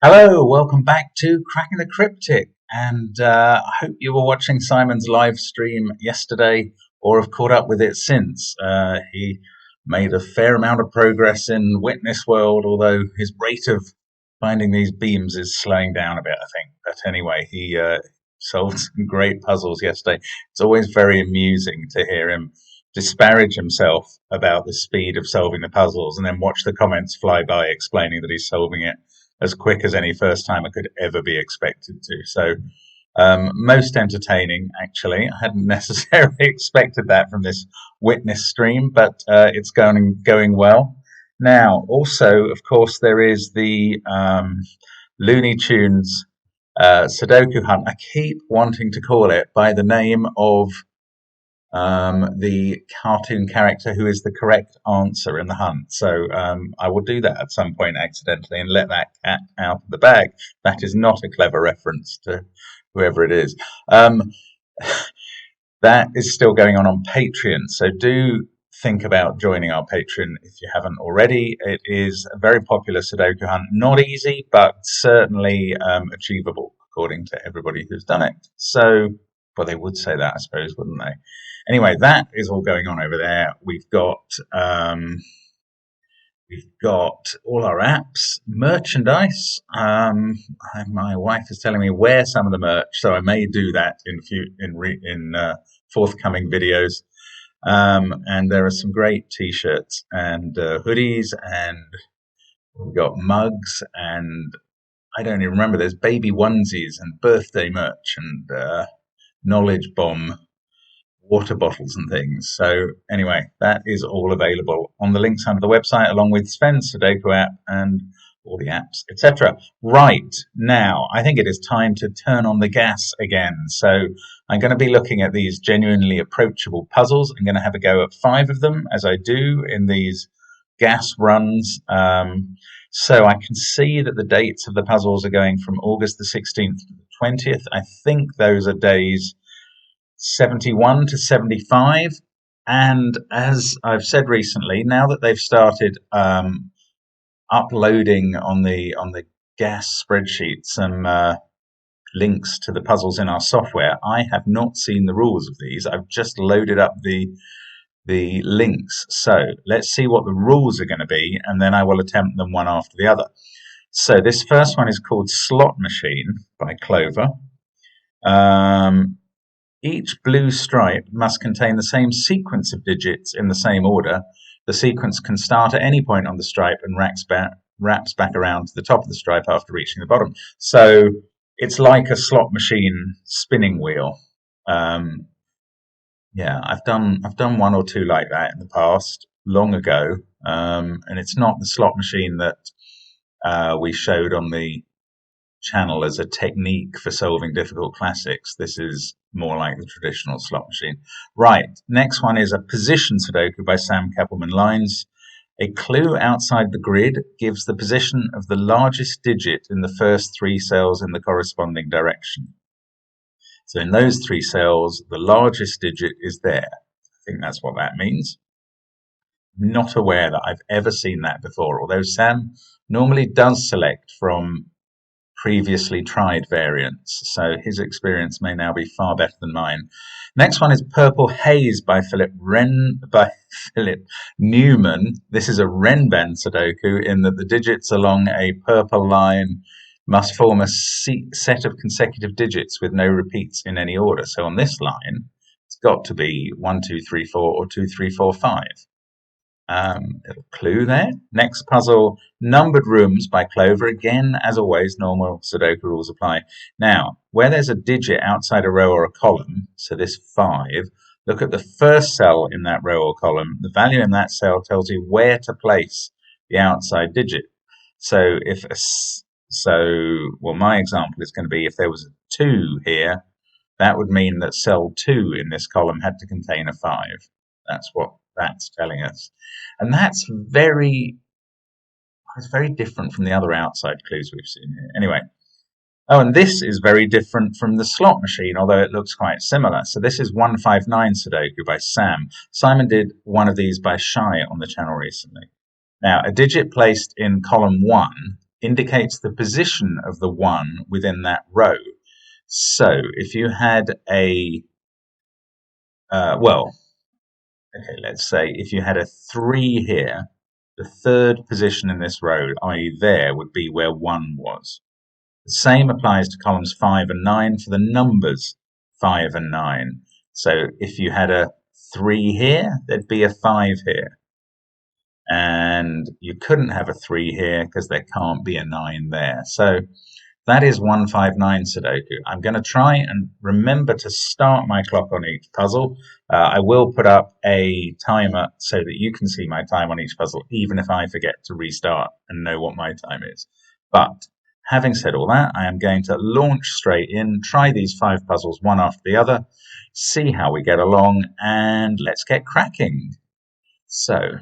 Hello, welcome back to Cracking the Cryptic. And I hope you were watching Simon's live stream yesterday or have caught up with it since. He made a fair amount of progress in Witness World, although his rate of finding these beams is slowing down a bit, I think. But anyway, he solved some great puzzles yesterday. It's always very amusing to hear him disparage himself about the speed of solving the puzzles and then watch the comments fly by explaining that he's solving it as quick as any first timer could ever be expected to. So most entertaining, actually. I hadn't necessarily expected that from this Witness stream, but it's going well. Now, also, of course, there is the Looney Tunes Sudoku hunt. I keep wanting to call it by the name of the cartoon character who is the correct answer in the hunt. So I will do that at some point accidentally and let that cat out of the bag. That is not a clever reference to whoever it is. That is still going on Patreon. So do think about joining our Patreon if you haven't already. It is a very popular Sudoku hunt. Not easy, but certainly achievable according to everybody who's done it. So, well, they would say that, I suppose, wouldn't they? Anyway, that is all going on over there. We've got all our apps, merchandise. My wife is telling me wear some of the merch, so I may do that in forthcoming videos. And there are some great T-shirts and hoodies, and we've got mugs, and I don't even remember. There's baby onesies and birthday merch and knowledge bomb water bottles and things. So anyway, that is all available on the links under the website, along with Sven's Sudoku app and all the apps, etc. Right, now, I think it is time to turn on the gas again. So I'm going to be looking at these genuinely approachable puzzles. I'm going to have a go at 5 of them, as I do in these gas runs. So I can see that the dates of the puzzles are going from August the 16th to the 20th. I think those are days 71 to 75, and as I've said recently, now that they've started uploading on the gas spreadsheet some links to the puzzles in our software, I have not seen the rules of these. I've just loaded up the links. So let's see what the rules are going to be, and then I will attempt them one after the other. So this first one is called Slot Machine by Clover. Each blue stripe must contain the same sequence of digits in the same order. The sequence can start at any point on the stripe and wraps back around to the top of the stripe after reaching the bottom. So it's like a slot machine spinning wheel. Yeah, I've done 1 or 2 like that in the past, long ago, and it's not the slot machine that we showed on the channel as a technique for solving difficult classics. This is more like the traditional slot machine. Right, next one is a position Sudoku by Cappleman-Lynes. A clue outside the grid gives the position of the largest digit in the first 3 cells in the corresponding direction. So in those 3 cells, the largest digit is there. I think that's what that means. Not aware that I've ever seen that before, although Sam normally does select from previously tried variants, so his experience may now be far better than mine. Next one is Purple Haze by Philip Newman. This is a Renban Sudoku in that the digits along a purple line must form a set of consecutive digits with no repeats in any order. So on this line, it's got to be 1, 2, 3, 4 or 2, 3, 4, 5. Little clue there. Next puzzle, Numbered Rooms by Clover. Again, as always, normal Sudoku rules apply. Now, where there's a digit outside a row or a column, so this 5, look at the first cell in that row or column. The value in that cell tells you where to place the outside digit. So well, my example is going to be if there was a 2 here, that would mean that cell 2 in this column had to contain a 5. That's what that's telling us. And that's very different from the other outside clues we've seen here. Anyway. Oh, and this is very different from the slot machine, although it looks quite similar. So this is 159 Sudoku by Sam. Simon did one of these by Shy on the channel recently. Now, a digit placed in column 1 indicates the position of the 1 within that row. So if you had a, okay, let's say if you had a 3 here, the third position in this row, i.e. there, would be where 1 was. The same applies to columns 5 and 9 for the numbers 5 and 9. So if you had a 3 here, there'd be a 5 here. And you couldn't have a 3 here because there can't be a 9 there. So that is 159 Sudoku. I'm going to try and remember to start my clock on each puzzle. I will put up a timer so that you can see my time on each puzzle, even if I forget to restart and know what my time is. But having said all that, I am going to launch straight in, try these 5 puzzles one after the other, see how we get along, and let's get cracking. So,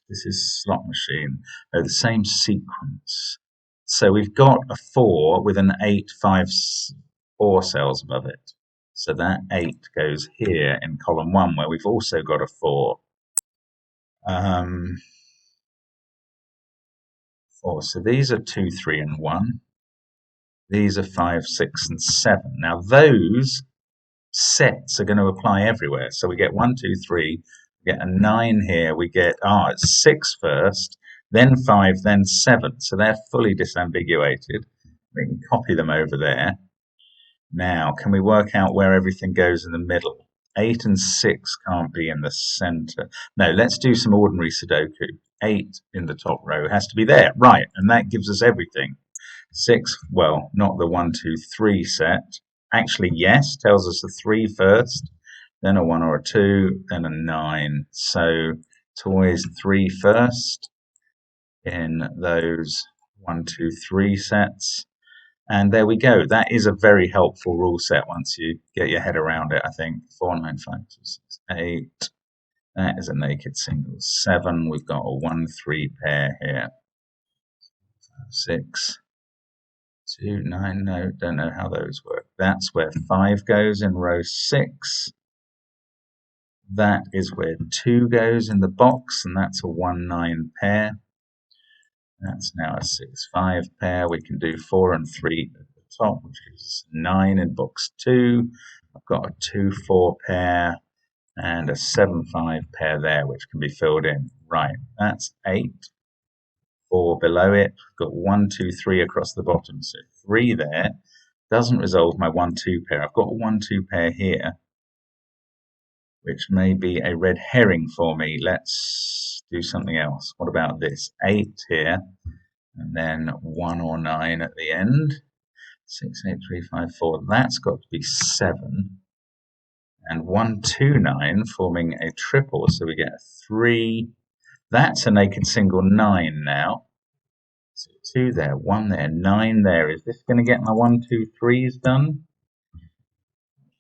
this is slot machine. Oh, the same sequence. So we've got a 4 with an 8, 5, 4 cells above it. So that 8 goes here in column 1, where we've also got a 4. 4. So these are 2, 3, and 1. These are 5, 6, and 7. Now those sets are going to apply everywhere. So we get 1, 2, 3. We get a 9 here. We get, it's 6 first, then 5, then 7. So they're fully disambiguated. We can copy them over there. Now, can we work out where everything goes in the middle? 8 and 6 can't be in the center. No, let's do some ordinary Sudoku. 8 in the top row has to be there. Right, and that gives us everything. 6, well, not the 1, 2, 3 set. Actually, yes, tells us a 3 first, then a 1 or a 2, then a 9. So it's always 3 first in those 1, 2, 3 sets. And there we go. That is a very helpful rule set once you get your head around it, I think. 4, 9, 5, 2, 6, 8. That is a naked single. 7, we've got a 1, 3 pair here. 5, 6. 2, 9, no, don't know how those work. That's where 5 goes in row 6. That is where 2 goes in the box, and that's a 1, 9 pair. That's now a 6, 5 pair. We can do 4 and 3 at the top, which is 9 in box 2. I've got a 2, 4 pair and a 7, 5 pair there, which can be filled in. Right, that's 8. 4 below it. I've got 1, 2, 3 across the bottom, so 3 there. Doesn't resolve my 1, 2 pair. I've got a 1, 2 pair here, which may be a red herring for me. Let's do something else. What about this? 8 here, and then 1 or 9 at the end. 6, 8, 3, 5, 4. That's got to be 7. And 1, 2, 9 forming a triple, so we get a 3. That's a naked single 9 now. So 2 there, 1 there, 9 there. Is this going to get my 1, 2, 3s done?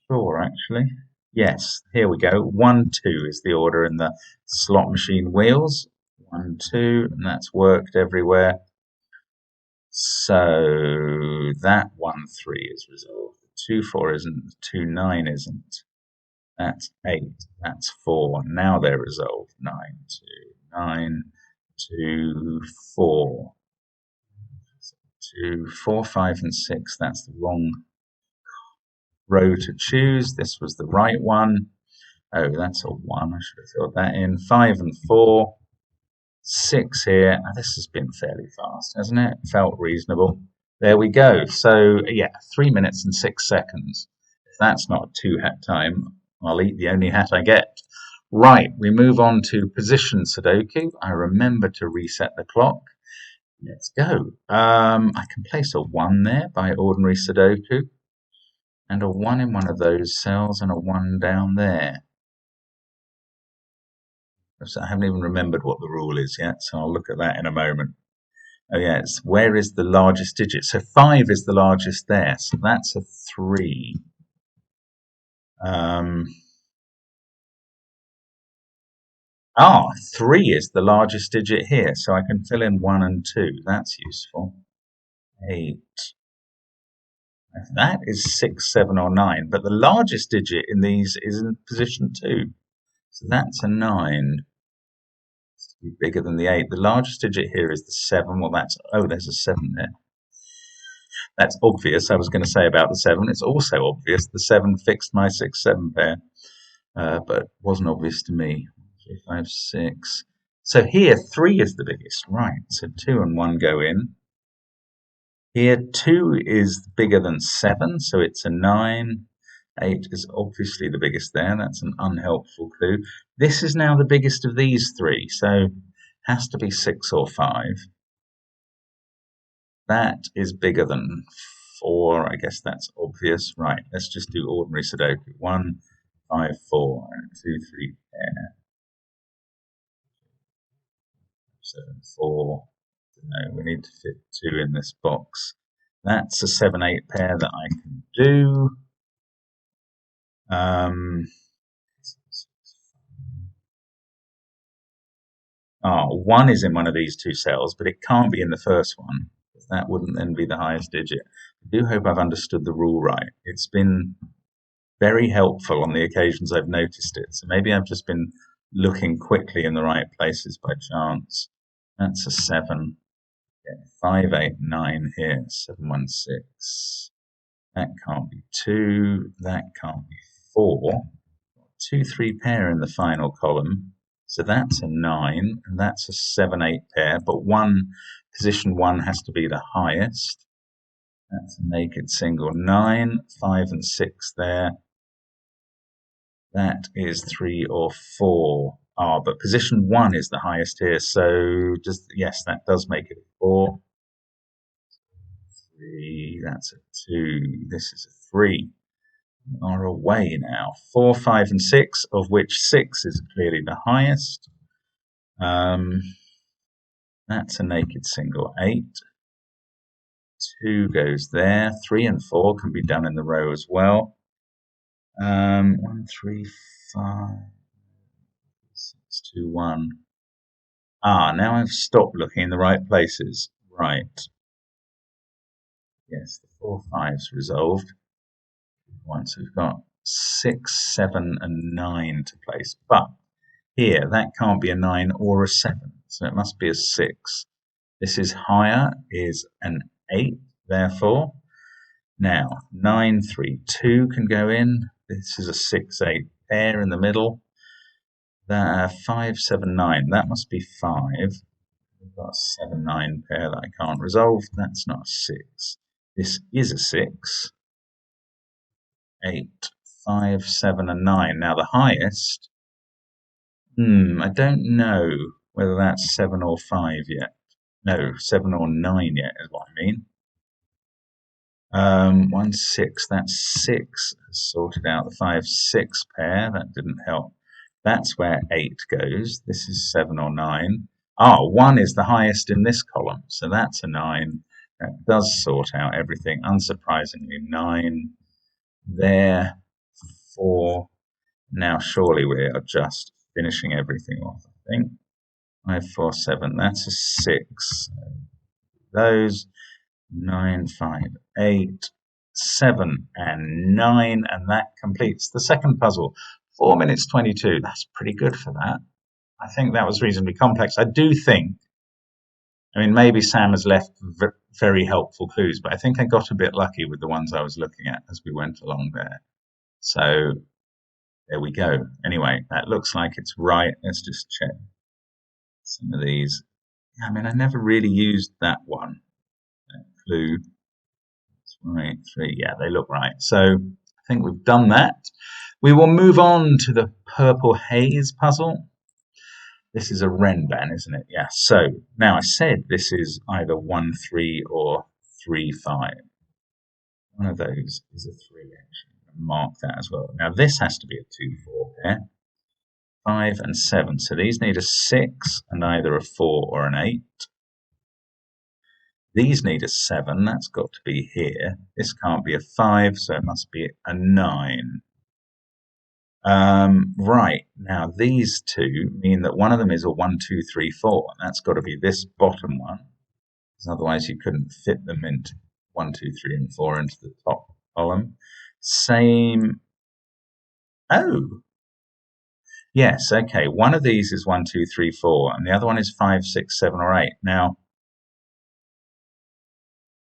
Sure, actually. Yes, here we go. 1, 2 is the order in the slot machine wheels. 1, 2, and that's worked everywhere. So that 1, 3 is resolved. 2, 4 isn't. 2, 9 isn't. That's 8. That's 4. Now they're resolved. 9, 2, 9, 2, 4. 2, 4, 5, and 6. That's the wrong row to choose. This was the right one. Oh, that's a 1. I should have filled that in. 5 and 4. 6 here. Now, this has been fairly fast, hasn't it? Felt reasonable. There we go. So, yeah, 3 minutes and 6 seconds. If that's not 2-hat time, I'll eat the only hat I get. Right, we move on to position Sudoku. I remember to reset the clock. Let's go. I can place a 1 there by ordinary Sudoku, and a 1 in one of those cells, and a 1 down there. So I haven't even remembered what the rule is yet, so I'll look at that in a moment. Oh yeah, it's where is the largest digit? So 5 is the largest there, so that's a 3. 3 is the largest digit here, so I can fill in 1 and 2. That's useful. 8. That is 6, 7, or 9, but the largest digit in these is in position 2. So that's a 9. be bigger than the 8. The largest digit here is the 7. Well, there's a 7 there. That's obvious. I was going to say about the 7. It's also obvious. The 7 fixed my 6-7 pair, but wasn't obvious to me. 3, 5, 6. So here, 3 is the biggest. Right, so 2 and 1 go in. Here, 2 is bigger than 7, so it's a 9. 8 is obviously the biggest there. That's an unhelpful clue. This is now the biggest of these 3, so has to be 6 or 5. That is bigger than 4. I guess that's obvious. Right, let's just do ordinary Sudoku. 1, 5, 4, 2, 3, pair. 7, 4. No, we need to fit 2 in this box. That's a 7, 8 pair that I can do. 1 is in one of these 2 cells, but it can't be in the first one. That wouldn't then be the highest digit. I do hope I've understood the rule right. It's been very helpful on the occasions I've noticed it. So maybe I've just been looking quickly in the right places by chance. That's a 7. 5, 8, 9 here. 7, 1, 6. That can't be 2. That can't be 4. 2, 3 pair in the final column. So that's a 9, and that's a 7, 8 pair. But position 1 has to be the highest. That's a naked single. 9, 5, and 6 there. That is 3 or 4. But position 1 is the highest here. So yes, that does make it a 4. 3. That's a 2. This is a 3. We are away now. 4, 5, and 6, of which 6 is clearly the highest. That's a naked single. 8. 2 goes there. 3 and 4 can be done in the row as well. 1, 3, 5, 6, 2, 1. Now I've stopped looking in the right places. Right. Yes, the 4, 5's resolved. Once we've got 6, 7, and 9 to place. But here, that can't be a 9 or a 7, so it must be a 6. This is higher, is an 8, therefore. Now, 9, 3, 2 can go in. This is a 6, 8 pair in the middle. 5, 7, 9, that must be 5. We've got a 7, 9 pair that I can't resolve. That's not a 6. This is a 6. 8, 5, 7, and 9. Now, the highest, I don't know whether that's 7 or 5 yet. No, 7 or 9 yet is what I mean. 1, 6, that's 6. Sorted out the 5, 6 pair. That didn't help. That's where 8 goes. This is 7 or 9. 1 is the highest in this column, so that's a 9. That does sort out everything. Unsurprisingly, 9 there, 4. Now, surely we are just finishing everything off, I think. 5, 4, 7. That's a 6. Those 9, 5, 8, 7, and 9, and that completes the second puzzle. 4 minutes 22. That's pretty good for that. I think that was reasonably complex. I do think, maybe Sam has left very helpful clues, but I think I got a bit lucky with the ones I was looking at as we went along there. So there we go. Anyway, that looks like it's right. Let's just check some of these. I never really used that one. That clue. That's right. 3. Yeah, they look right. So I think we've done that. We will move on to the purple haze puzzle. This is a Renban, isn't it? Yeah. So now I said this is either 1, 3 or 3, 5. One of those is a 3, actually. Mark that as well. Now this has to be a 2, 4 pair. 5 and 7. So these need a 6 and either a 4 or an 8. These need a 7. That's got to be here. This can't be a 5, so it must be a 9. Right. Now these two mean that one of them is a 1, 2, 3, 4. And that's got to be this bottom one, because otherwise you couldn't fit them into 1, 2, 3, and 4 into the top column. Same. Oh, Yes, okay. One of these is 1, 2, 3, 4, and the other one is 5, 6, 7, or 8. Now,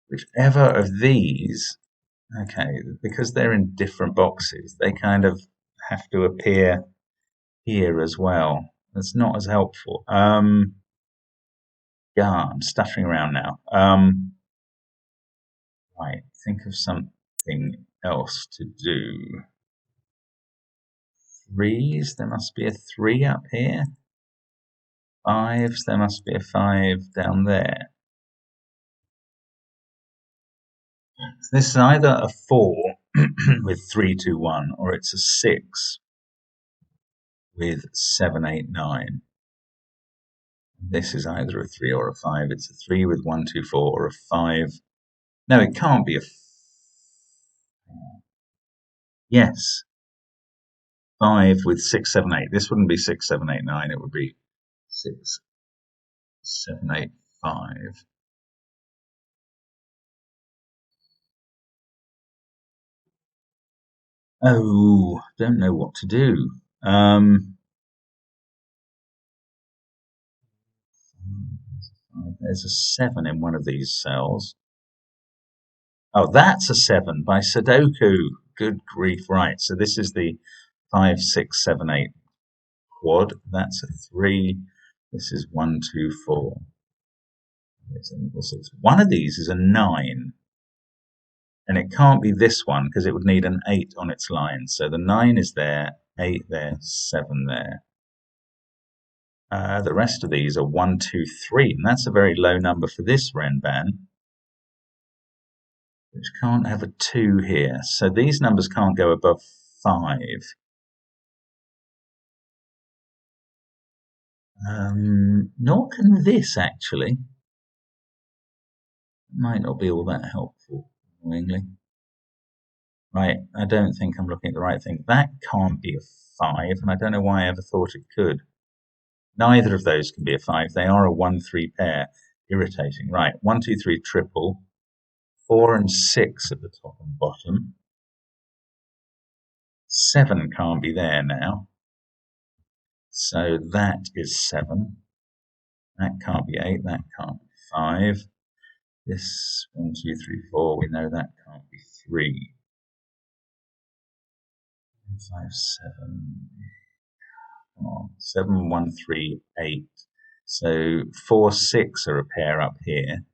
whichever of these, okay, because they're in different boxes, they kind of have to appear here as well. That's not as helpful. Yeah, I'm stuttering around now. Right, think of something else to do. Threes, there must be a 3 up here. Fives, there must be a 5 down there. This is either a 4 with 3, 2, 1, or it's a 6 with 7, 8, 9. This is either a 3 or a 5. It's a 3 with 1, 2, 4, or a 5. No, it can't be a. Yes, 5 with 6, 7, 8. This wouldn't be 6, 7, 8, 9. It would be 6, 7, 8, 5. Oh, don't know what to do. There's a 7 in one of these cells. Oh, that's a 7 by Sudoku. Good grief. Right. So this is the 5, 6, 7, 8 quad. That's a 3. This is 1, 2, 4. One of these is a 9. And it can't be this one because it would need an 8 on its line. So the 9 is there, 8 there, 7 there. The rest of these are 1, 2, 3. And that's a very low number for this Renban, which can't have a 2 here. So these numbers can't go above 5. Nor can this, actually. Might not be all that helpful, annoyingly. Right, I don't think I'm looking at the right thing. That can't be a 5, and I don't know why I ever thought it could. Neither of those can be a 5. They are a 1, 3 pair. Irritating. Right, 1, 2, 3 triple. 4 and 6 at the top and bottom. 7 can't be there now. So that is 7. That can't be 8. That can't be 5. This 1, 2, 3, 4. We know that can't be 3. 5, 7. Come on. 7, 1, 3, 8. So 4, 6 are a pair up here.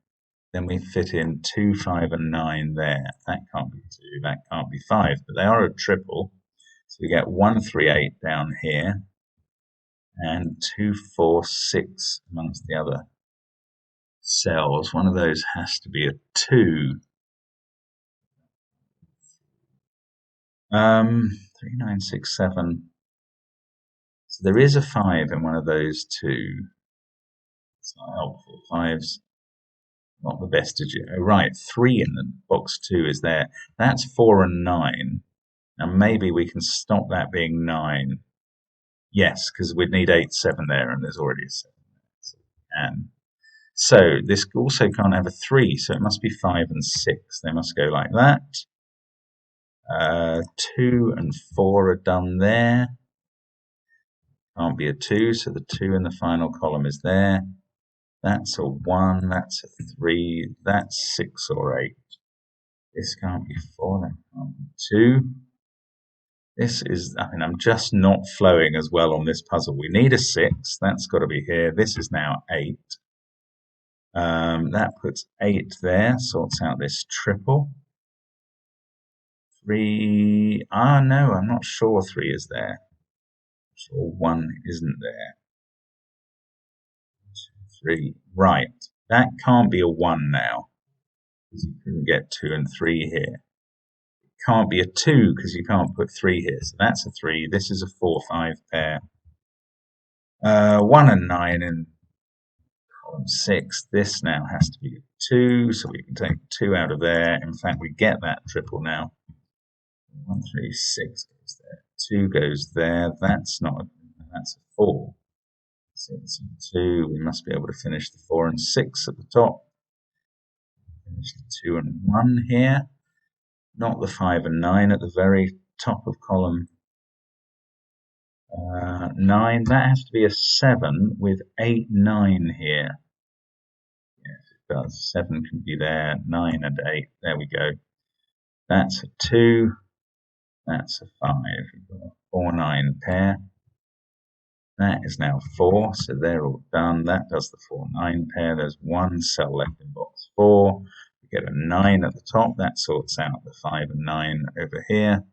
Then we fit in 2, 5, and 9 there. That can't be 2. That can't be 5. But they are a triple. So we get 1, 3, 8 down here. And 2, 4, 6 amongst the other cells. One of those has to be a 2. 3, 9, 6, 7. So there is a 5 in one of those two. It's not helpful. 5's not the best digit. Oh, right. 3 in the box 2 is there. That's 4 and 9. Now maybe we can stop that being 9. Yes, because we'd need 8, 7 there, and there's already a 7 there. So this also can't have a 3, so it must be 5 and 6. They must go like that. 2 and 4 are done there. Can't be a 2, so the 2 in the final column is there. That's a 1, that's a 3, that's 6 or 8. This can't be 4, that can't be 2. This is, I mean, I'm just not flowing as well on this puzzle. We need a 6, that's got to be here. This is now 8. That puts 8 there, sorts out this triple. 3, no, I'm not sure 3 is there. I'm sure 1 isn't there. 3, right. That can't be a 1 now, because you couldn't get 2 and 3 here. It can't be a 2, because you can't put 3 here. So that's a 3. This is a 4, 5 pair. 1 and 9 in column 6. This now has to be a 2, so we can take 2 out of there. In fact, we get that triple now. 1, 3, 6 goes there. 2 goes there. That's not. That's a 4. 6 and 2. We must be able to finish the 4 and 6 at the top. Finish the 2 and 1 here. Not the 5 and 9 at the very top of column 9, that has to be a 7 with 8, 9 here. Yes, it does. 7 can be there, 9 and 8. There we go. That's a 2. That's a 5. We've got a 4, 9 pair. That is now 4, so they're all done. That does the 4, 9 pair. There's one cell left in box 4. We get a 9 at the top. That sorts out the 5 and 9 over here.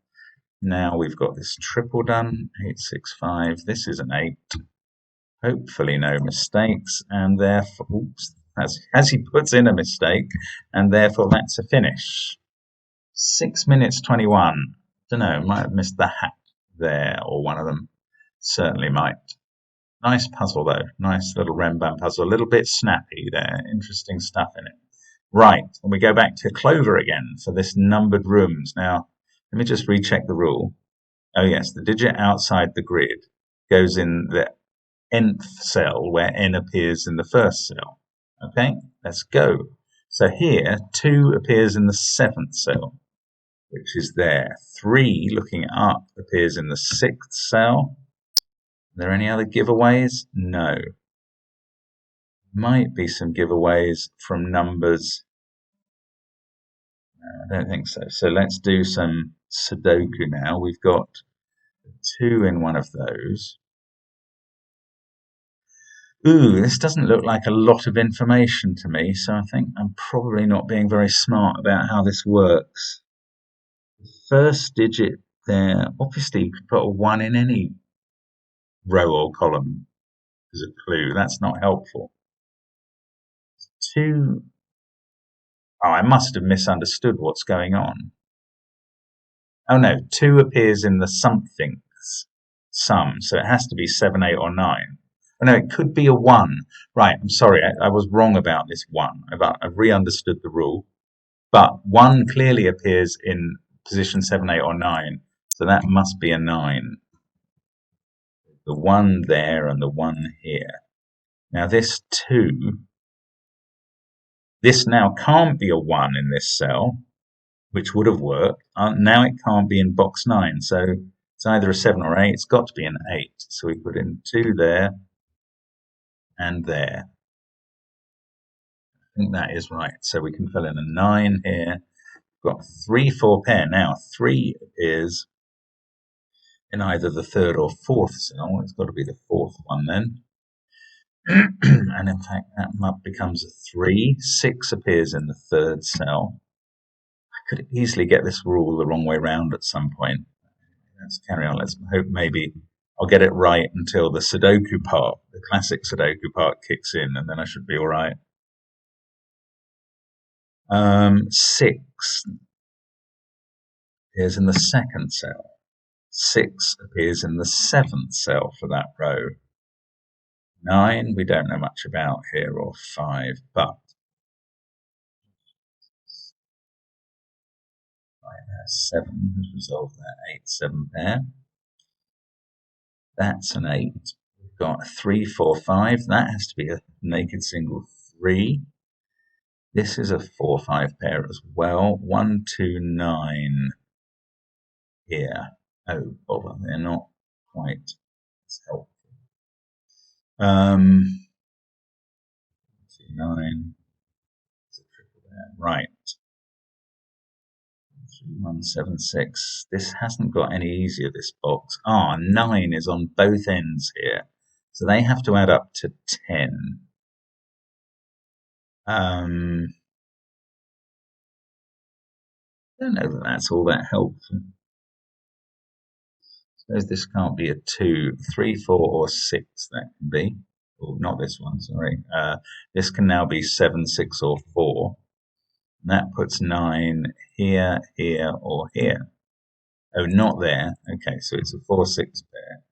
Now we've got this triple done. 8, 6, 5. This is an 8. Hopefully no mistakes, and therefore, oops, as he puts in a mistake, and therefore that's a finish. 6 minutes 21. Don't know, might have missed the hat there, or one of them. Certainly might. Nice puzzle though. Nice little Rembrandt puzzle. A little bit snappy there. Interesting stuff in it. Right, and we go back to Clover again for this numbered rooms. Now, let me just recheck the rule. Oh yes, the digit outside the grid goes in the nth cell where n appears in the first cell. Okay, let's go. So here, 2 appears in the 7th cell, which is there. 3, looking up, appears in the 6th cell. Are there any other giveaways? No. Might be some giveaways from numbers. No, I don't think so. So let's do some Sudoku now. We've got 2 in one of those. Ooh, this doesn't look like a lot of information to me, so I think I'm probably not being very smart about how this works. The first digit there, obviously you could put a 1 in any row or column as a clue. That's not helpful. 2, oh, I must have misunderstood what's going on. Oh no, 2 appears in the somethings sum, so it has to be 7, 8, or 9. Oh, no, it could be a 1. Right, I'm sorry, I was wrong about this 1. I've re-understood the rule. But 1 clearly appears in position 7, 8, or 9, so that must be a 9. The 1 there and the 1 here. Now this 2, this now can't be a 1 in this cell, which would have worked. Now it can't be in box 9, so it's either a 7 or 8. It's got to be an 8. So we put in 2 there and there. I think that is right. So we can fill in a 9 here. We've got 3, 4 pair. Now 3 appears in either the 3rd or 4th cell. It's got to be the 4th one then. And in fact, that becomes a 3. 6 appears in the 3rd cell. I could easily get this rule the wrong way round at some point. Let's carry on. Let's hope maybe I'll get it right until the Sudoku part, the classic Sudoku part, kicks in, and then I should be all right. 6 appears in the 2nd cell. 6 appears in the 7th cell for that row. 9 we don't know much about here, or 5, but 7 has resolved that 8, 7 pair. That's an 8. We've got 3, 4, 5. That has to be a naked single 3. This is a 4, 5 pair as well. 1, 2, 9 here. Oh, bother, they're not quite as helpful. 2, 9. Right. 3, 1, 7, 6. This hasn't got any easier, this box. 9 is on both ends here. So they have to add up to 10. I don't know that that's all that helpful. Suppose this can't be a 2, 3, 4, or 6. That can be. Or not this one, sorry. This can now be 7, 6, or 4. And that puts 9 here, here, or here. Oh, not there. Okay, so it's a 4, 6 pair.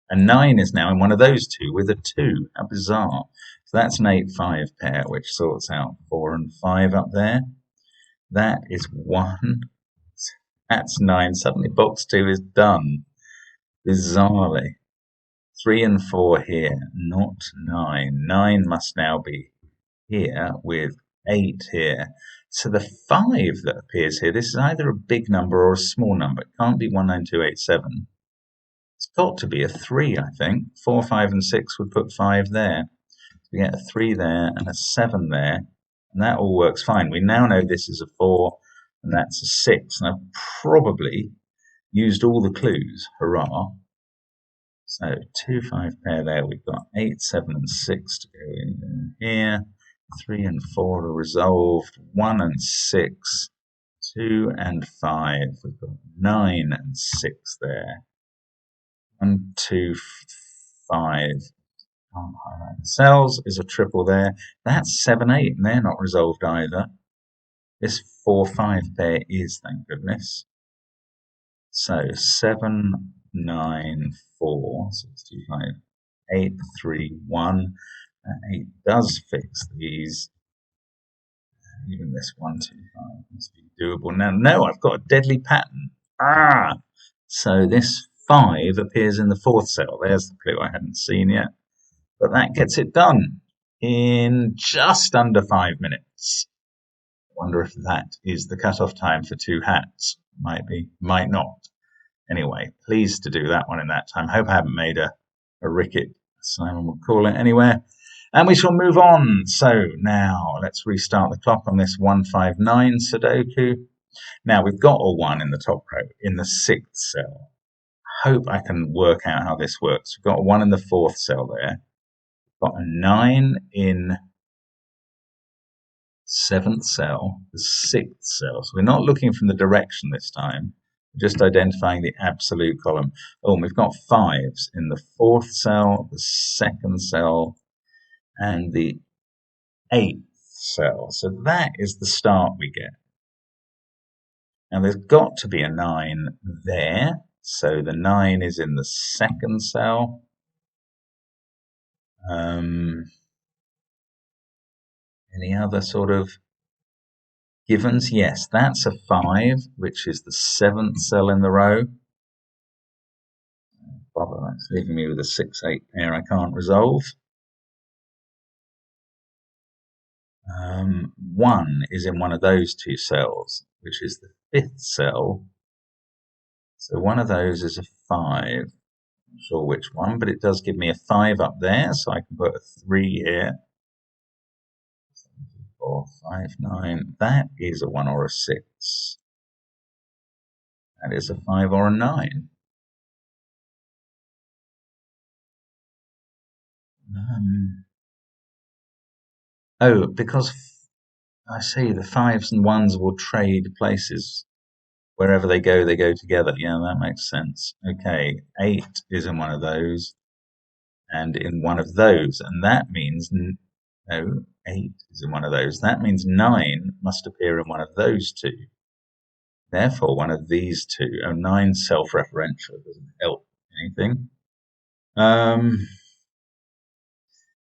And 9 is now in one of those two with a 2. How bizarre. So that's an 8, 5 pair, which sorts out 4 and 5 up there. That is 1. That's 9. Suddenly box 2 is done. Bizarrely. 3 and 4 here, not 9. 9 must now be here with 8 here. So the 5 that appears here, this is either a big number or a small number. It can't be 19287. It's got to be a 3, I think. 4, 5, and 6 would put 5 there. We get a 3 there and a 7 there, and that all works fine. We now know this is a 4 and that's a 6, and I've probably used all the clues. Hurrah! So 2, 5 pair there. We've got 8, 7, and 6 to go in here. 3 and 4 are resolved. 1 and 6. 2 and 5. We've got 9 and 6 there. 1, 2, 5. Can't highlight the cells. Is a triple there. That's 7, 8, and they're not resolved either. This 4, 5 pair is, thank goodness. So 7, 9, 4, 6, 2, 5, 8, 3, 1. That 8 does fix these. Even this 1, 2, 5 must be doable. Now, no, I've got a deadly pattern. So this 5 appears in the 4th cell. There's the clue I hadn't seen yet. But that gets it done in just under 5 minutes. I wonder if that is the cutoff time for 2 hats. Might be, might not. Anyway, pleased to do that one in that time. Hope I haven't made a ricket, Simon would call it, anywhere. And we shall move on. So now let's restart the clock on this 159 Sudoku. Now we've got a 1 in the top row in the 6th cell. Hope I can work out how this works. We've got a 1 in the 4th cell there. We've got a 9 in 7th cell, the 6th cell. So we're not looking from the direction this time. We're just identifying the absolute column. Oh, and we've got 5s in the 4th cell, the 2nd cell, and the 8th cell. So that is the start we get. Now there's got to be a 9 there. So the 9 is in the 2nd cell. Any other sort of givens? Yes, that's a 5, which is the 7th cell in the row. Bother, that's leaving me with a 6, 8 pair I can't resolve. 1 is in one of those 2 cells, which is the 5th cell. So one of those is a 5. Not sure which one, but it does give me a 5 up there, so I can put a 3 here. 4, 5, 9. That is a 1 or a 6. That is a 5 or a 9. Oh, because I see the 5s and 1s will trade places. Wherever they go together. Yeah, that makes sense. Okay, 8 is in one of those, and in one of those, and that means, no, 8 is in one of those. That means 9 must appear in one of those 2. Therefore, one of these 2. Oh, 9's self-referential. It doesn't help anything.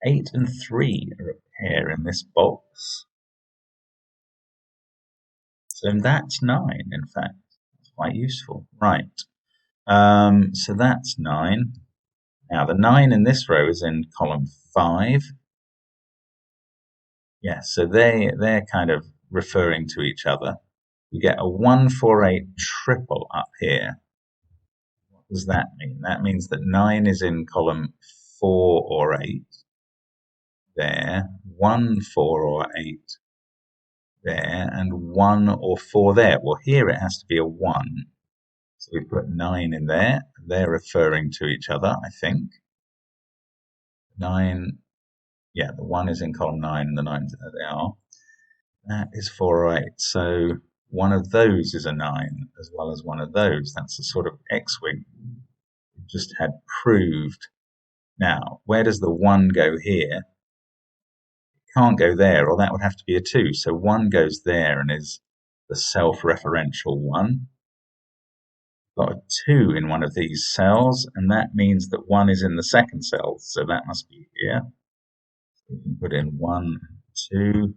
8 and 3 are a pair in this box. So that's 9, in fact. It's quite useful. Right. So that's 9. Now, the 9 in this row is in column 5. Yeah, so they're kind of referring to each other. We get a 1, 4, 8 triple up here. What does that mean? That means that 9 is in column 4 or 8 there, 1, 4, or 8 there, and 1 or 4 there. Well, here it has to be a 1. So we put 9 in there. They're referring to each other, I think. 9, yeah, the 1 is in column 9 and the 9's there they are. That is 4 or 8. So one of those is a 9 as well as one of those. That's a sort of X-wing we just had proved. Now, where does the 1 go here? It can't go there, or that would have to be a 2. So 1 goes there and is the self-referential 1. Got a 2 in one of these cells, and that means that 1 is in the 2nd cell, so that must be here. We can put in 1, 2.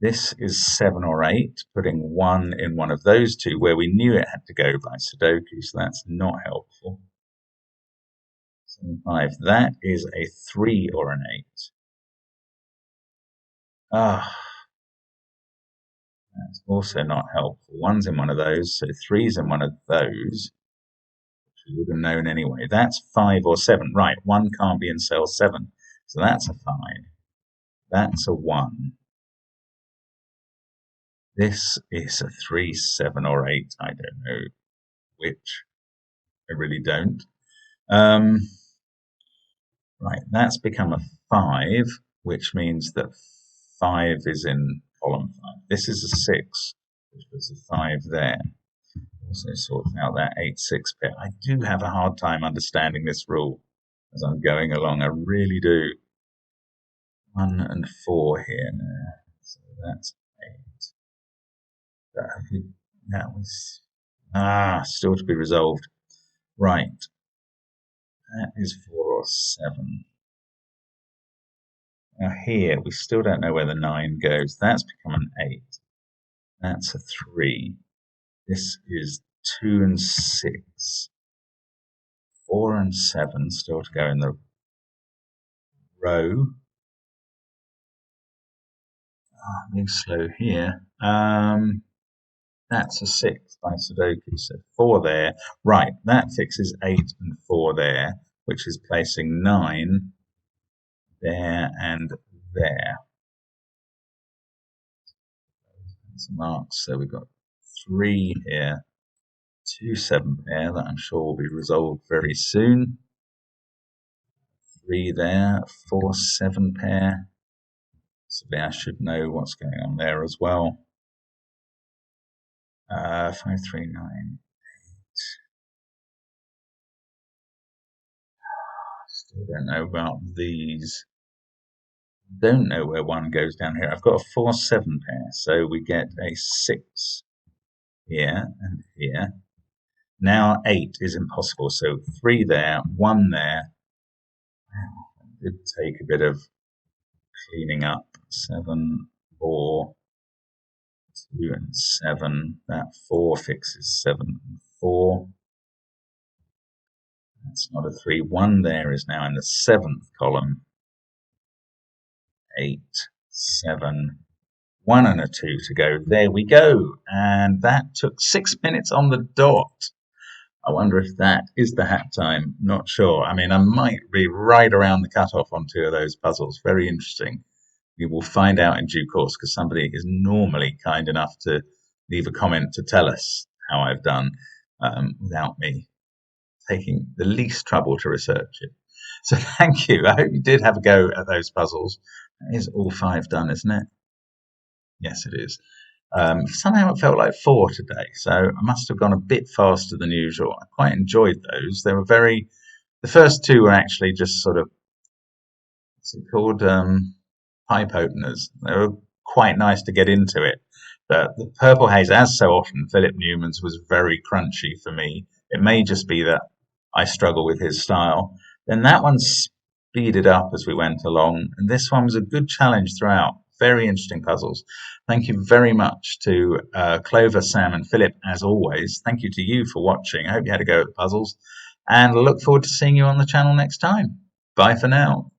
This is 7 or 8, putting 1 in one of those 2 where we knew it had to go by Sudoku, so that's not helpful. 7, 5. That is a 3 or an 8. That's also not helpful. 1's in one of those, so 3's in one of those, which We would have known anyway. That's 5 or 7. Right, 1 can't be in cell 7. So that's a 5. That's a 1. This is a 3, 7, or 8. I don't know which. I really don't. Right, that's become a 5, which means that 5 is in column 5. This is a 6, which was a 5 there. Also sorts out that 8, 6 pair. I do have a hard time understanding this rule as I'm going along. I really do. 1 and 4 here now. So that's 8. That was still to be resolved. Right. That is 4 or 7. Now here, we still don't know where the 9 goes. That's become an 8. That's a 3. This is 2 and 6. 4 and 7 still to go in the row. I'm being slow here. That's a 6 by Sudoku. So 4 there. Right, that fixes 8 and 4 there, which is placing 9 there and there. Some marks. So we've got 3 here, 2 7 pair that I'm sure will be resolved very soon. 3 there, 4 7 pair. So I should know what's going on there as well. 5 3 9 8. Still don't know about these. Don't know where 1 goes down here. I've got a 4 7 pair, so we get a 6 here and here. Now 8 is impossible, so 3 there, 1 there. It did take a bit of cleaning up. 7 4 2 and 7. That 4 fixes 7 and 4. That's not a 3. 1 there is now in the 7th column. 8 7 1 and a 2 to go. There we go. And that took 6 minutes on the dot. I wonder if that is the hat time. Not sure. I mean, I might be right around the cutoff on 2 of those puzzles. Very interesting. We will find out in due course, because somebody is normally kind enough to leave a comment to tell us how I've done without me taking the least trouble to research it. So thank you. I hope you did have a go at those puzzles. That is all 5 done, isn't it? Yes, it is. Somehow it felt like 4 today, so I must have gone a bit faster than usual. I quite enjoyed those. They were the first 2 were actually just sort of, what's it called? Pipe openers. They were quite nice to get into it. But the Purple Haze, as so often, Philip Newman's was very crunchy for me. It may just be that I struggle with his style. Then that one speeded up as we went along, and this one was a good challenge throughout. Very interesting puzzles. Thank you very much to Clover, Sam, and Philip, as always. Thank you to you for watching. I hope you had a go at the puzzles, and I look forward to seeing you on the channel next time. Bye for now.